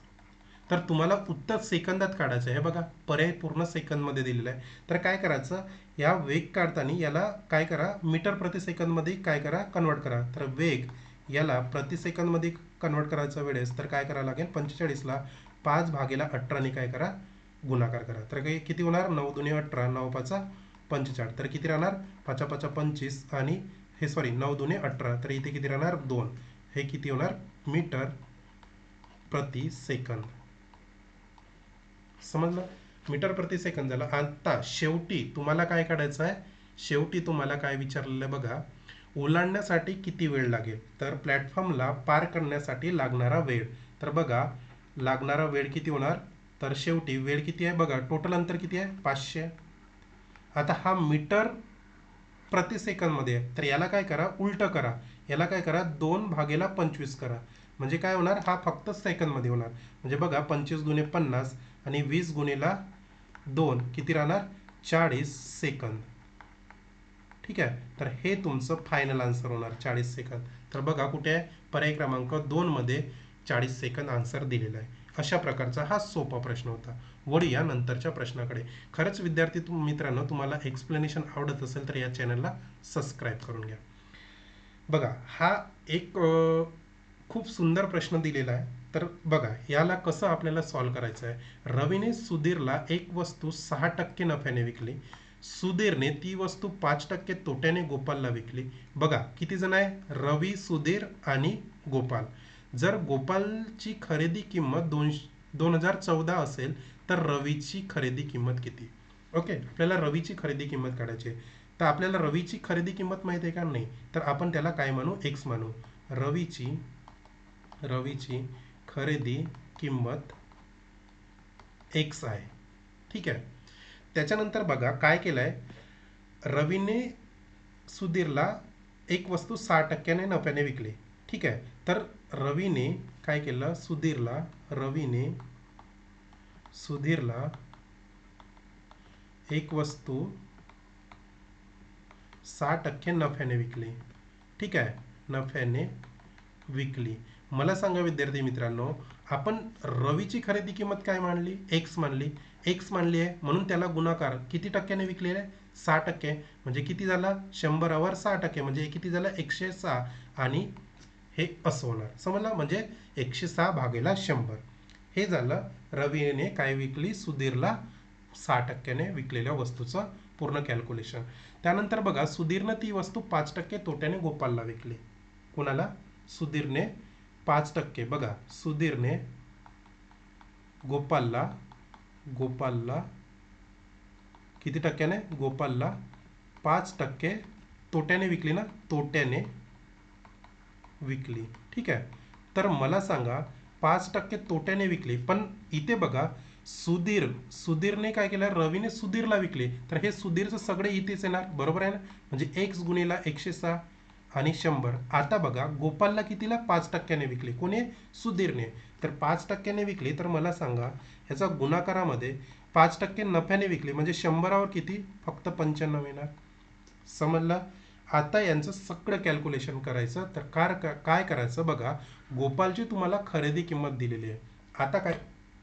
तर तुम्हाला उत्तर सेकंदात काढायचं आहे. हे बघा, पर्याय पूर्ण सेकंदमध्ये दिलेला आहे. तर काय करायचं? या वेग काढताना याला काय करा? मीटर प्रति सेकंदमध्ये काय करा? कन्वर्ट करा. तर वेग याला प्रति सेकंदमध्ये कन्वर्ट करायचा वेळेस तर काय करावं लागेल? 45 ला 5 भागेला 18 ने काय करा? गुणाकार करा. तर काही किती होणार, 9 दुने 18, 9 पाचा 45, तर किती राहणार 5 पाचा 25 आणि हे सॉरी 9 दुने 18, तर इथे किती राहणार 2. हे किती होणार मीटर प्रति सेकंद. समजलं, मीटर प्रति सेकंद झालं. आता शेवटी तुम्हाला काय काढायचं आहे, शेवटी तुम्हाला काय विचारलेलं आहे बघा, ओलांडण्यासाठी किती वेळ लागेल, तर प्लॅटफॉर्मला पार करण्यासाठी लागणारा वेळ. तर बघा लागणारा वेळ किती होणार, तर शेवटी वेळ किती आहे बघा, टोटल अंतर किती आहे 500. आता हा मीटर प्रति सेकंद मध्ये आहे, तर याला काय करा उलट करा, याला काय करा 2/25 करा. म्हणजे काय होणार, हा फक्त सेकंद मध्ये होणार. म्हणजे बघा 25 दुने 50 आणि 20 गुणिला 2 किती राहणार 40 सेकंद. ठीक आहे, तर हे तुमचं फायनल आन्सर होणार 40 सेकंद. तर बघा कुठे आहे, पर्याय क्रमांक 2 मध्ये 40 सेकंद आन्सर दिलेला आहे. अशा प्रकारचा हा सोपा प्रश्न होता. वळूया नंतरच्या प्रश्नाकडे. खरंच विद्यार्थी मित्रांनो, तुम्हाला एक्सप्लेनेशन आवडत असेल तर या चॅनलला सबस्क्राईब करून घ्या. बघा हा एक खूप सुंदर प्रश्न दिलेला आहे. तर बघा याला कसं आपल्याला सॉल्व्ह करायचं आहे. रवीने सुधीरला एक वस्तू 6% नफ्याने विकली. सुधीरने ती वस्तू 5% तोट्याने गोपालला विकली. बघा किती जण आहे, रवी, सुधीर आणि गोपाल. जर गोपालची खरेदी किंमत 2014 असेल तर रवीची खरेदी किंमत किती. ओके, आपल्याला रवीची खरेदी किंमत काढायची आहे. तर आपल्याला रवीची खरेदी किंमत माहिती आहे का, नाही, तर आपण त्याला काय म्हणू, एक्स म्हणू. रवीची खरेदी किंमत एक्स आहे. ठीक आहे, त्याच्यानंतर बघा काय केलंय, रवीने सुधीरला एक वस्तू 6% नफ्याने विकली. ठीक आहे, तर रवीने काय केलं, रवीने सुधीरला एक वस्तू 6% नफ्याने विकली. ठीक आहे, नफ्याने विकली. मला सांगा विद्यार्थी मित्रांनो, आपण रवीची खरेदी किंमत काय मानली, एक्स मानली. एक्स मानली आहे म्हणून त्याला गुणाकार किती टक्क्याने विकलेला आहे, 6%. म्हणजे किती झाला 100वर 6%, म्हणजे किती झालं 106. आणि हे असं होणार, समजलं, म्हणजे 106 भागेला 100. हे झालं रवीने काय विकली, सुधीरला 6%ने विकलेल्या वस्तूचं पूर्ण कॅल्क्युलेशन. त्यानंतर बघा सुधीरनं ती वस्तू 5% तोट्याने गोपालला विकली. कुणाला, सुधीरने 5%. बघा सुधीरने गोपालला किती टक्क्याने, गोपालला 5% तोट्याने विकली ना, तोट्याने विकली. ठीक आहे, तर मला सांगा 5% तोट्याने विकली, पण इथे बघा सुधीरने काय केलं, रवीने सुधीरला विकली, तर हे सुधीरचं सगळे इथेच येणार, बरोबर आहे ना. म्हणजे एक्स गुणिला 106 आणि 100. आता बघा गोपालला कितीला 5%ने विकली, कोणी, सुधीरने. तर 5%ने विकली, तर मला सांगा ह्याचा गुणाकारामध्ये 5% नफ्याने विकली, म्हणजे 100वर किती, फक्त 95 येणार. समजला. आता यांचं सगळं कॅल्क्युलेशन करायचं, तर काय करायचं बघा, गोपालची तुम्हाला खरेदी किंमत दिलेली आहे. आता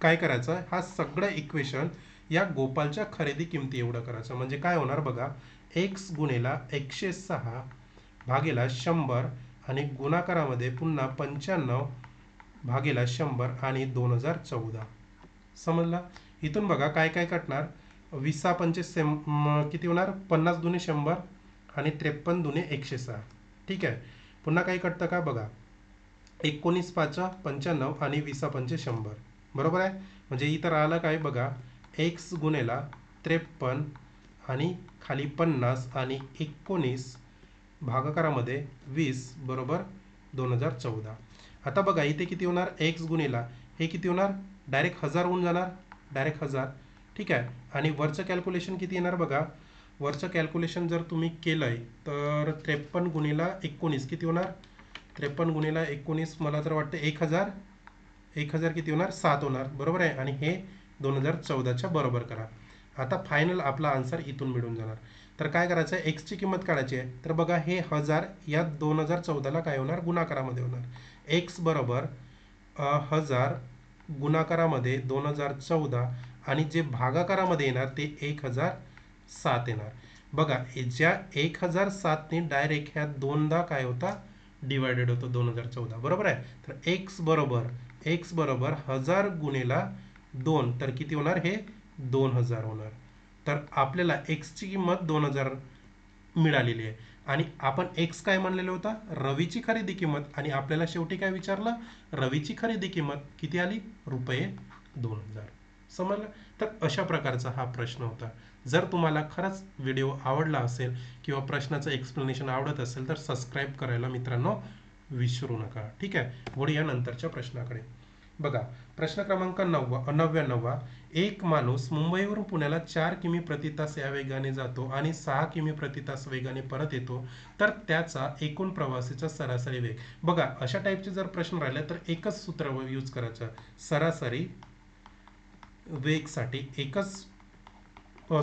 काय करायचं, हा सगळं इक्वेशन या गोपालच्या खरेदी किमती एवढं करायचं. म्हणजे काय होणार बघा, एक्स गुणिला 106 भागेला 100 आणि गुणाकारामध्ये पुन्हा 95 भागेला 100 आणि 2014. समजला. इथून बघा काय काय कटणार, 20 पंचेस किती होणार, 50 दुने 100 आणि 53 दुने 106. ठीक आहे, पुन्हा काही कटतं का बघा, 19 पाचा 95 आणि 20 पंचे 100. बरोबर आहे, म्हणजे इथं राहिलं काय बघा, एक्स गुणेला 53 आणि खाली 50 आणि 19 भागाकारामध्ये 20 बरोबर 2014. आता बघा इथे किती होणार, एक्स गुणिला हे किती होणार, डायरेक्ट 1000 होऊन जाणार, डायरेक्ट 1000. ठीक आहे, आणि वरचं कॅल्क्युलेशन किती येणार बघा, वरचं कॅल्क्युलेशन जर तुम्ही केलंय तर 53 गुणिला 19 किती होणार, 53 गुणिला 19 मला तर वाटतं 1000 किती होणार, 7 होणार, बरोबर आहे. आणि हे 2014च्या बरोबर करा. आता फायनल आपला आन्सर इथून मिळून जाणार. तर काय करायचं आहे, एक्सची किंमत काढायची आहे. तर बघा हे 1000 या 2014ला काय होणार, गुणाकारामध्ये होणार. एक्स बरोबर 1000 गुणाकारामध्ये 2014 आणि जे भागाकारामध्ये येणार ते 1007 येणार. बघा ज्या 1007 ने डायरेक्ट ह्या दोनदा काय होता, डिवायडेड होतो 2014, बरोबर आहे. तर एक्स बरोबर 1000 गुणिला 2, तर किती होणार, हे 2000 होणार. तर आपल्याला एक्सची किंमत 2000 मिळालेली आहे आणि आपण एक्स काय म्हणलेलं होता, रवीची खरेदी किंमत, आणि आपल्याला शेवटी काय विचारलं, रवीची खरेदी किंमत किती आली, ₹2000. समजलं. तर अशा प्रकारचा हा प्रश्न होता. जर तुम्हाला खरंच व्हिडिओ आवडला असेल किंवा प्रश्नाचं एक्सप्लेनेशन आवडत असेल तर सबस्क्राईब करायला मित्रांनो विसरू नका. ठीक आहे, वळूया नंतरच्या प्रश्नाकडे. बघा, प्रश्न क्रमांक 99. एक माणूस मुंबईवरून पुण्याला 4 किमी प्रति तास या वेगाने जातो आणि 6 किमी प्रति तास वेगाने परत येतो, तर त्याचा एकूण प्रवासीचा सरासरी वेग. बघा, अशा टाईपचे जर प्रश्न राहिले तर एकच सूत्र यूज करायचं. सरासरी वेगसाठी एकच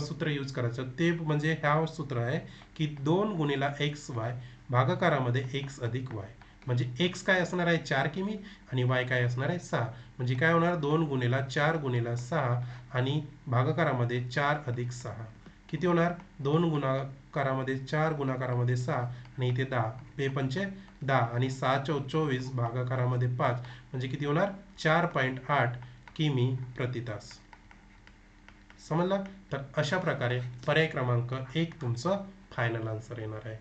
सूत्र यूज करायचं, ते म्हणजे ह्या सूत्र आहे की 2 गुणिला एक्स वाय भागाकारामध्ये एक्स अधिक वाय. म्हणजे एक्स काय असणार आहे 4 किमी आणि वाय काय असणार आहे 6. म्हणजे काय होणार 2 गुणिला 4 गुणिला 6 आणि भागाकारामध्ये 4 अधिक 6 किती होणार, 2 गुणाकारामध्ये 4 गुणाकारामध्ये 6 आणि इथे 10, 2 पंचे 10 आणि 6 चौक 24 भागाकारामध्ये 5 म्हणजे किती होणार 4.8 किमी प्रति तास. समजलं. तर अशा प्रकारे पर्याय क्रमांक 1 तुमचं फायनल आन्सर येणार आहे.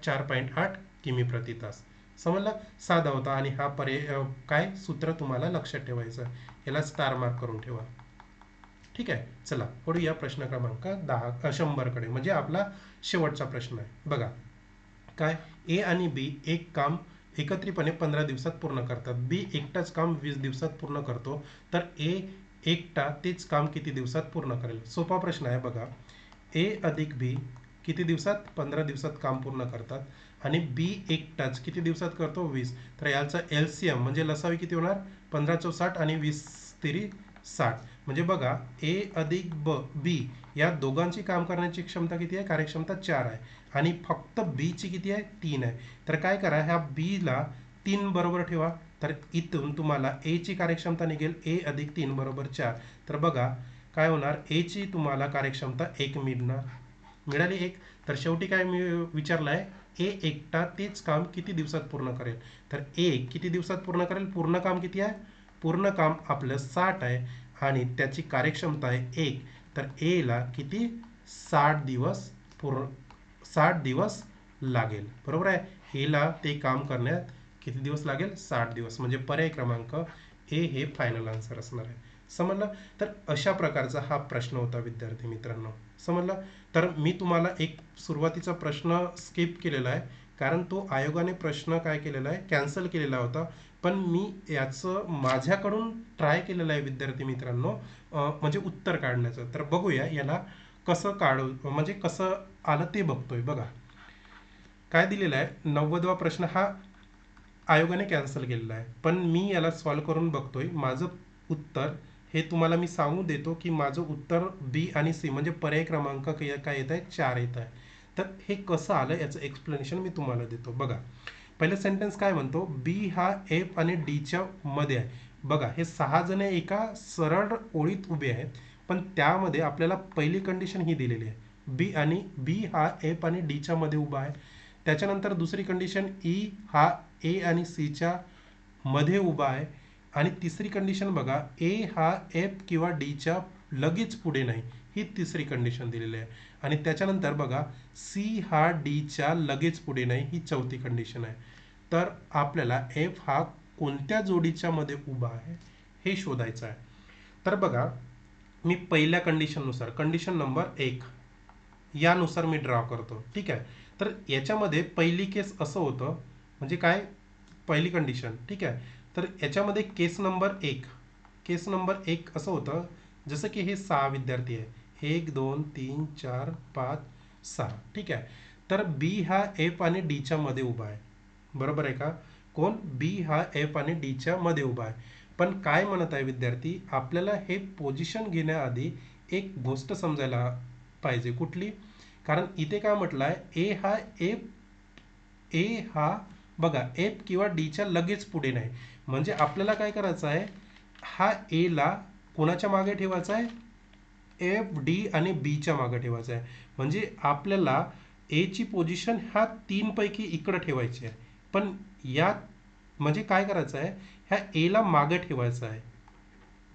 4.8 किमी प्रति तास. समजलं. साधा होता आणि हा पर्याय काय सूत्र तुम्हाला लक्षात ठेवायचं, याला स्टार मार्क करून ठेवा. ठीक आहे. चला पुढे या प्रश्न क्रमांक 100 कडे, म्हणजे आपला शेवटचा प्रश्न आहे. बघा काय, ए आणि बी एक काम एकत्रितपणे 15 दिवसात पूर्ण करतात. बी एकटाच काम 20 दिवसात पूर्ण करतो, तर ए एकटा तेच काम किती दिवसात पूर्ण करेल. सोपा प्रश्न आहे. बघा, ए अधिक बी किती दिवसात, 15 दिवसात काम पूर्ण करतात आणि बी एकटाच किती दिवसात करतो 20. तर याचा एलसीएम म्हणजे लसावी किती होणार, 15 चौ 60 आणि 20 तिरी 60. म्हणजे बघा, ए अधिक बी या दोघांची काम करण्याची क्षमता किती आहे, कार्यक्षमता 4 आहे आणि फक्त बी ची किती आहे 3 आहे. तर काय करा, ह्या बी ला 3 बरोबर ठेवा. तर इथून तुम्हाला ए ची कार्यक्षमता निघेल ए अधिक 3 बरोबर 4. तर बघा काय होणार, ए ची तुम्हाला कार्यक्षमता 1 मिळणार, मिळाली 1. तर शेवटी काय मी विचारलंय, ए एकटा तेच काम किती दिवसात पूर्ण करेल. तर ए किती दिवसात पूर्ण करेल, पूर्ण काम किती आहे, पूर्ण काम आपलं 60 आहे आणि त्याची कार्यक्षमता आहे 1. तर ए ला किती 60 दिवस 60 दिवस लागेल. बरोबर आहे. ए ला ते काम करण्यात किती दिवस लागेल, 60 दिवस. म्हणजे पर्याय क्रमांक ए हे फायनल आन्सर असणार आहे. समजलं. तर अशा प्रकारचा हा प्रश्न होता विद्यार्थी मित्रांनो. समजलं. तर मी तुम्हाला एक सुरुवातीचा प्रश्न स्किप केलेला आहे, कारण तो आयोगाने प्रश्न काय केलेला आहे, कॅन्सल केलेला होता. पण मी याचं माझ्याकडून ट्राय केलेलं आहे विद्यार्थी मित्रांनो, म्हणजे उत्तर काढण्याचं. तर बघूया याला कसं काढू, म्हणजे कसं आलं ते बघतोय. बघा काय दिलेलं आहे, 90वा प्रश्न हा आयोगाने कॅन्सल केलेला आहे, पण मी याला सॉल्व्ह करून बघतोय. माझं उत्तर हे तुम्हाला मी सांगू देतो की माझं उत्तर बी आणि सी म्हणजे पर्याय क्रमांक काय येत आहे 4 येत आहे. तर हे कसं आलं याचं एक्सप्लेनेशन मी तुम्हाला देतो. बघा, पहिलं सेंटेन्स काय म्हणतो, बी हा एफ आणि डीच्या मध्ये आहे. बघा, हे 6 जण एका सरळ ओळीत उभे आहेत, पण त्यामध्ये आपल्याला पहिली कंडिशन ही दिलेली आहे, बी हा एफ आणि डीच्या मध्ये उभा आहे. त्याच्यानंतर दुसरी कंडिशन, ई हा ए आणि सीच्या मध्ये उभा आहे आणि तिसरी कंडिशन बघा, ए हा एफ किंवा डीच्या लगेच पुढे नाही, ही तिसरी कंडिशन दिलेली आहे. आणि त्याच्यानंतर बघा, सी हा डीच्या लगेच पुढे नाही, ही चौथी कंडिशन आहे. तर आपल्याला एफ हा कोणत्या जोडीच्या मध्ये उभा आहे हे शोधायचं आहे. तर बघा, मी पहिल्या कंडिशननुसार, कंडिशन नंबर 1 यानुसार मी ड्रॉ करतो. ठीक आहे. तर याच्यामध्ये पहिली केस असं होतं, म्हणजे काय, पहिली कंडिशन. ठीक आहे. तर याच्यामध्ये केस नंबर 1 असं होतं, जसं की हे 6 विद्यार्थी आहे, 1 2 3 4 5 6. ठीक आहे. तर बी हा एफ आणि डीच्या मध्ये उभा आहे. बरोबर आहे का, कोण, बी हा एफ आणि डीच्या मध्ये उभा आहे. पण काय म्हणत आहे विद्यार्थी, आपल्याला हे पोझिशन घेण्याआधी एक गोष्ट समजायला पाहिजे. कुठली, कारण इथे काय म्हटलं आहे, ए हा बघा एफ किंवा डीच्या लगेच पुढे नाही. म्हणजे आपल्याला काय करायचं आहे, हा ए ला कोणाच्या मागे ठेवायचा आहे, एफ डी आणि बीच्या मागे ठेवायचा आहे. म्हणजे आपल्याला ए ची पोझिशन ह्या 3 पैकी इकडे ठेवायची आहे. पण या म्हणजे काय करायचं आहे, ह्या ए ला मागे ठेवायचं आहे.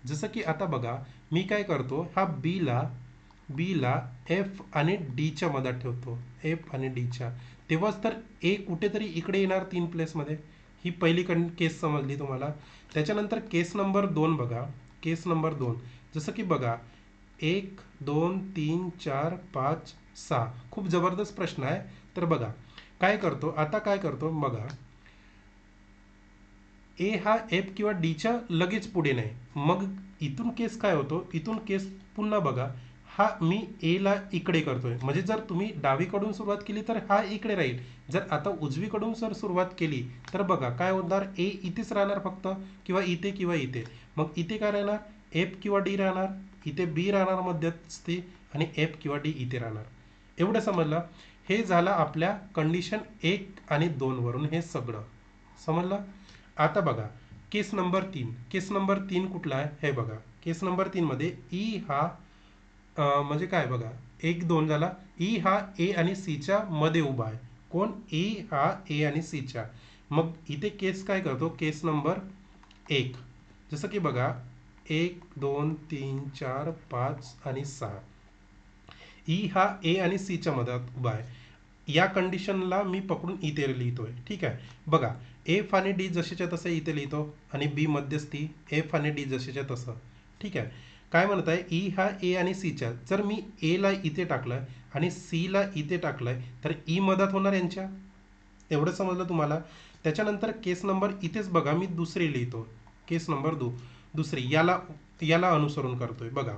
जसं की आता बघा, मी काय करतो, हा बीला एफ आणि डीच्या मधात ठेवतो, एफ आणि डीच्या. तेव्हाच तर ए कुठेतरी इकडे येणार 3 प्लेसमध्ये. ही पहिली केस समजली तुम्हाला. त्याच्यानंतर केस नंबर 2 बघा. केस नंबर 2 जसं की बघा 1 2 3 4 5 6. खूप जबरदस्त प्रश्न आहे. तर बघा काय करतो, आता काय करतो बघा, ए हा एफ किंवा डीच्या लगेच पुढे नाही. मग इथून केस काय होतो, इथून केस पुन्हा बघा, हा मी ए ला इकडे करतोय. म्हणजे जर तुम्ही डावीकडून सुरुवात केली तर हा इकडे राहील. जर आता उजवीकडून जर सुरुवात केली तर बघा काय होणार, ए इथेच राहणार फक्त, किंवा इथे किंवा इथे. मग इथे काय राहणार, एफ किंवा डी राहणार, इथे बी राहणार मध्यस्थी, आणि एफ किंवा डी इथे राहणार. एवढं समजलं. हे झालं आपल्या कंडिशन 1 आणि 2 वरून हे सगळं समजलं. आता बघा केस नंबर 3. केस नंबर 3 कुठला आहे हे बघा. केस नंबर 3 मध्ये ई हा म्हणजे काय बघा, 1 2 झाला. ई हा ए आणि सीच्या मध्ये उभा आहे. कोण, ई हा ए आणि सीच्या. मग इथे केस काय करतो, केस नंबर 1 जसं की बघा 1 2 3 4 5 आणि 6. ई हा ए आणि सीच्या मधात उभा आहे. या कंडिशनला मी पकडून इथे लिहितोय. ठीक आहे. बघा एफ आणि डी जसेच्या तसे इथे लिहितो, आणि बी मध्यस्थी एफ आणि डी जसेच्या तसं. ठीक आहे. काय म्हणत आहे, ई हा ए आणि सीच्या. जर मी ए ला इथे टाकलं आणि सी ला इथे टाकलंय तर ई मदत होणार यांच्या. एवढं समजलं तुम्हाला. त्याच्यानंतर केस नंबर इथेच बघा मी दुसरी लिहितो. केस नंबर दुसरी याला अनुसरून करतोय. बघा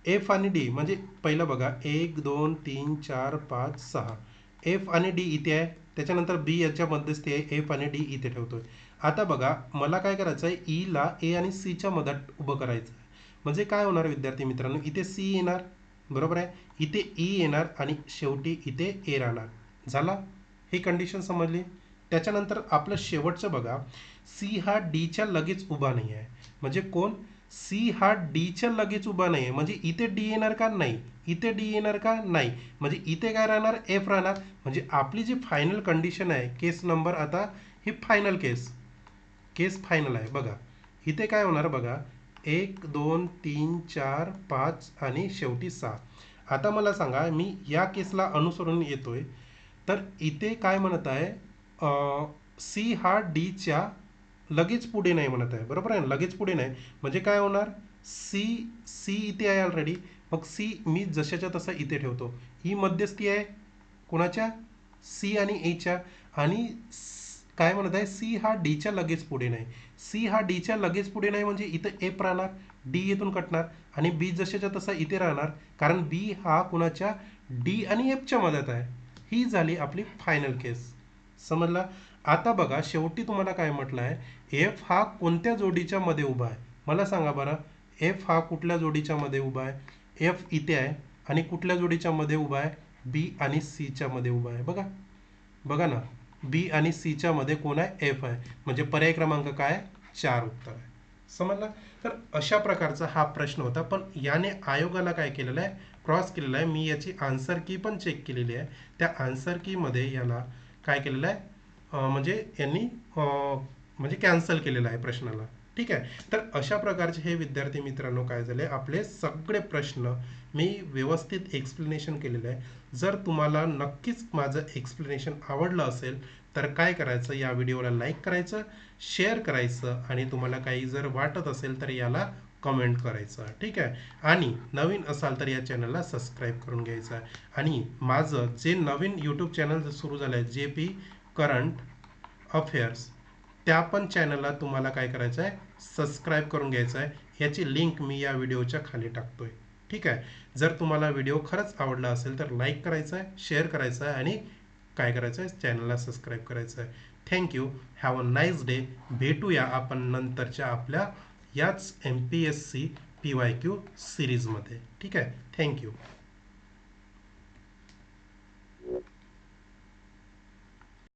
एफ आणि डी म्हणजे पहिलं बघा 1 2 3 4 5 6. एफ आणि डी इथे आहे. त्याच्यानंतर बी याच्या मध्यस्थी आहे, एफ आणि डी इथे ठेवतोय. आता बघा मला काय करायचं आहे, ई ला ए आणि सीच्या मधात उभं करायचं आहे. म्हणजे काय होणार विद्यार्थी मित्रांनो, इथे सी येणार, बरोबर आहे, इथे ई येणार, आणि शेवटी इथे ए राहणार. झाला. ही कंडिशन समजली. त्याच्यानंतर आपलं शेवटचं बघा, सी हा डीच्या लगेच उभा नाही आहे. म्हणजे कोण, सी हा डीच्या लगेच उभा नाही आहे. म्हणजे इथे डी येणार का, नाही. इथे डी येणार का, नाही. म्हणजे इथे काय राहणार, एफ राहणार. म्हणजे आपली जी फायनल कंडिशन आहे केस नंबर, आता ही फायनल केस फायनल आहे. बघा इथे काय होणार बघा, 1 2 3 4 5 आणि शेवटी 6. आता मला सांगा, मी या केसला अनुसरून येतोय तर इथे काय म्हणत आहे, सी हा डीच्या लगेच पुढे नाही म्हणत आहे, बरोबर आहे. लगेच पुढे नाही म्हणजे काय होणार, सी इथे आहे ऑलरेडी. मग सी मी जशाच्या तसा इथे ठेवतो. ही मध्यस्थी आहे कोणाच्या, सी आणि एच्या. आणि काय म्हणत आहे, सी हा डीच्या लगेच पुढे नाही. सी हा डीच्या लगेच पुढे नाही म्हणजे इथं एफ राहणार, डी येथून कटणार, आणि बी जशाच्या तसा इथे राहणार, कारण बी हा कुणाच्या, डी आणि एफच्या मध्यात आहे. ही झाली आपली फायनल केस. समजला. आता बघा शेवटी तुम्हाला काय म्हटलं आहे, एफ हा कोणत्या जोडीच्या मध्ये उभा आहे मला सांगा बरं. एफ हा कुठल्या जोडीच्या मध्ये उभा आहे, एफ इथे आहे, आणि कुठल्या जोडीच्या मध्ये उभा आहे, बी आणि सीच्या मध्ये उभा आहे. बघा बघा ना, बी आणि सीच्या मध्ये कोण आहे, एफ आहे. म्हणजे पर्याय क्रमांक काय आहे, 4 उत्तर आहे. समजला. तर अशा प्रकारचा हा प्रश्न होता. पण याने आयोगाला काय केलेलं आहे, क्रॉस केलेलं आहे. मी याची आन्सर की पण चेक केलेली आहे. त्या आन्सर की मध्ये याला काय केलेलं आहे, म्हणजे यांनी म्हणजे कॅन्सल केलेलं आहे प्रश्नाला. ठीक आहे. तर अशा प्रकारचे हे विद्यार्थी मित्रांनो काय झाले, आपले सगळे प्रश्न मी व्यवस्थित एक्सप्लेनेशन केलेलं आहे. जर तुम्हाला नक्कीच माझं एक्सप्लेनेशन आवडलं असेल तर काय करायचं, या व्हिडिओला लाईक करायचं, शेअर करायचं, आणि तुम्हाला काही जर वाटत असेल तर याला कमेंट करायचं. ठीक आहे. आणि नवीन असाल तर या चॅनलला सबस्क्राईब करून घ्यायचं आहे. आणि माझं जे नवीन यूट्यूब चॅनल सुरू झालं आहे, JP करंट अफेअर्स, त्या पण चॅनलला तुम्हाला काय करायचं आहे, सबस्क्राईब करून घ्यायचं आहे. याची लिंक मी या व्हिडिओच्या खाली टाकतोय. ठीक आहे. जर तुम्हाला व्हिडिओ खरंच आवडला असेल तर लाईक करायचं आहे, शेअर करायचं आहे, आणि काय करायचं आहे, चॅनलला सबस्क्राईब करायचं आहे. Thank you. Have a nice day. भेटूया आपण नंतरच्या आपल्या याच MPSC PYQ सिरीजमध्ये. ठीक आहे. थँक्यू.